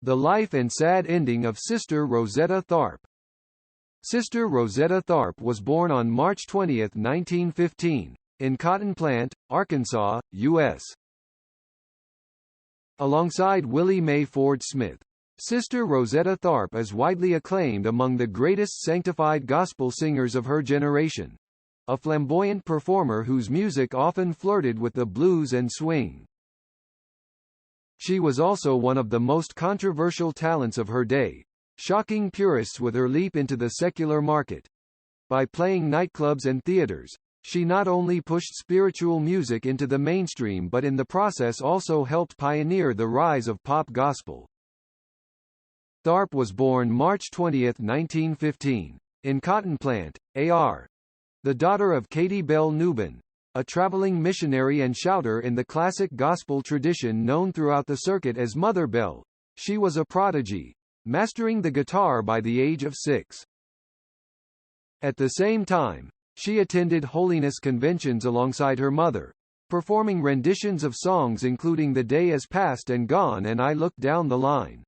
The life and sad ending of Sister Rosetta Tharpe. Sister Rosetta Tharpe was born on March 20, 1915, in Cotton Plant, Arkansas, U.S. Alongside Willie Mae Ford Smith, Sister Rosetta Tharpe is widely acclaimed among the greatest sanctified gospel singers of her generation, a flamboyant performer whose music often flirted with the blues and swing. She was also one of the most controversial talents of her day, shocking purists with her leap into the secular market. By playing nightclubs and theaters, she not only pushed spiritual music into the mainstream but in the process also helped pioneer the rise of pop gospel. Tharpe was born March 20, 1915, in Cotton Plant, AR. The daughter of Katie Bell Newbin, a traveling missionary and shouter in the classic gospel tradition known throughout the circuit as Mother Bell. She was a prodigy, mastering the guitar by the age of 6. At the same time, she attended holiness conventions alongside her mother, performing renditions of songs including The Day Is Past and Gone and I Looked Down the Line.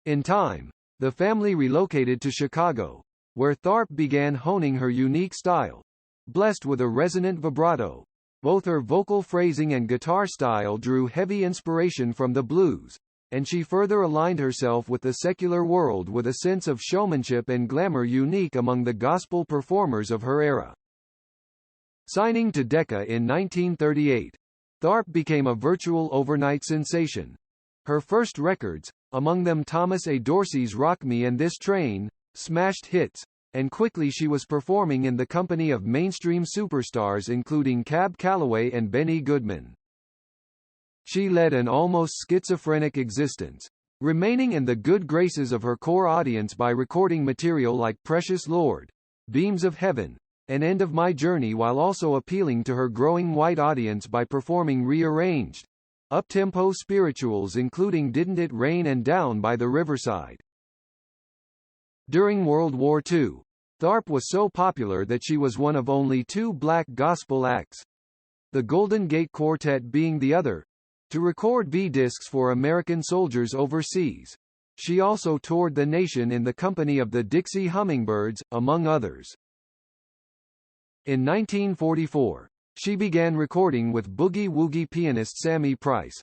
In time, the family relocated to Chicago, where Tharpe began honing her unique style. Blessed with a resonant vibrato, both her vocal phrasing and guitar style drew heavy inspiration from the blues, and she further aligned herself with the secular world with a sense of showmanship and glamour unique among the gospel performers of her era. Signing to Decca in 1938, Tharpe became a virtual overnight sensation. Her first records, among them Thomas A. Dorsey's Rock Me and This Train, smashed hits, and quickly she was performing in the company of mainstream superstars including Cab Calloway and Benny Goodman. She led an almost schizophrenic existence, remaining in the good graces of her core audience by recording material like Precious Lord, Beams of Heaven, and End of My Journey while also appealing to her growing white audience by performing rearranged, up-tempo spirituals including Didn't It Rain and Down by the Riverside. During World War II, Tharpe was so popular that she was one of only 2 black gospel acts, the Golden Gate Quartet being the other, to record V-discs for American soldiers overseas. She also toured the nation in the company of the Dixie Hummingbirds, among others. In 1944, she began recording with boogie-woogie pianist Sammy Price.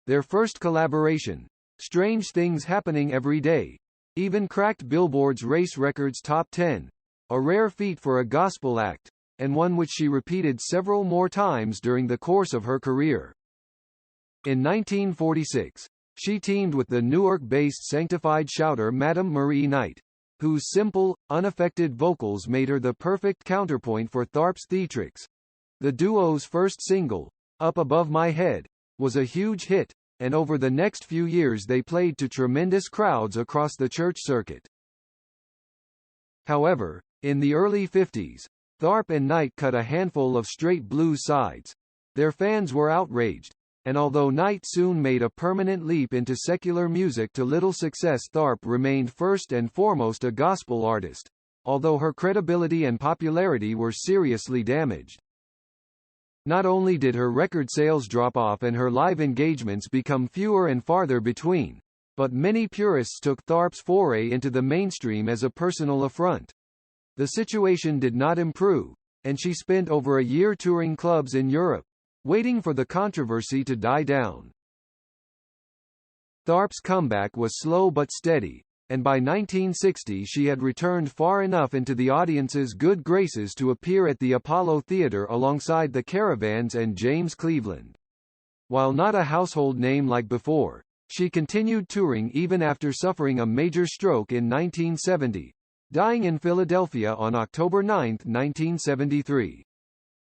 Their first collaboration, Strange Things Happening Every Day, even cracked Billboard's Race Records Top 10, a rare feat for a gospel act, and one which she repeated several more times during the course of her career. In 1946, she teamed with the Newark-based Sanctified shouter Madame Marie Knight, whose simple, unaffected vocals made her the perfect counterpoint for Tharpe's theatrics. The duo's first single, Up Above My Head, was a huge hit, and over the next few years they played to tremendous crowds across the church circuit. However, in the early 50s, Tharpe and Knight cut a handful of straight blues sides. Their fans were outraged, and although Knight soon made a permanent leap into secular music to little success, Tharpe remained first and foremost a gospel artist, although her credibility and popularity were seriously damaged. Not only did her record sales drop off and her live engagements become fewer and farther between, but many purists took Tharpe's foray into the mainstream as a personal affront. The situation did not improve, and she spent over a year touring clubs in Europe, waiting for the controversy to die down. Tharpe's comeback was slow but steady, and by 1960 she had returned far enough into the audience's good graces to appear at the Apollo Theater alongside the Caravans and James Cleveland. While not a household name like before, she continued touring even after suffering a major stroke in 1970, dying in Philadelphia on October 9, 1973.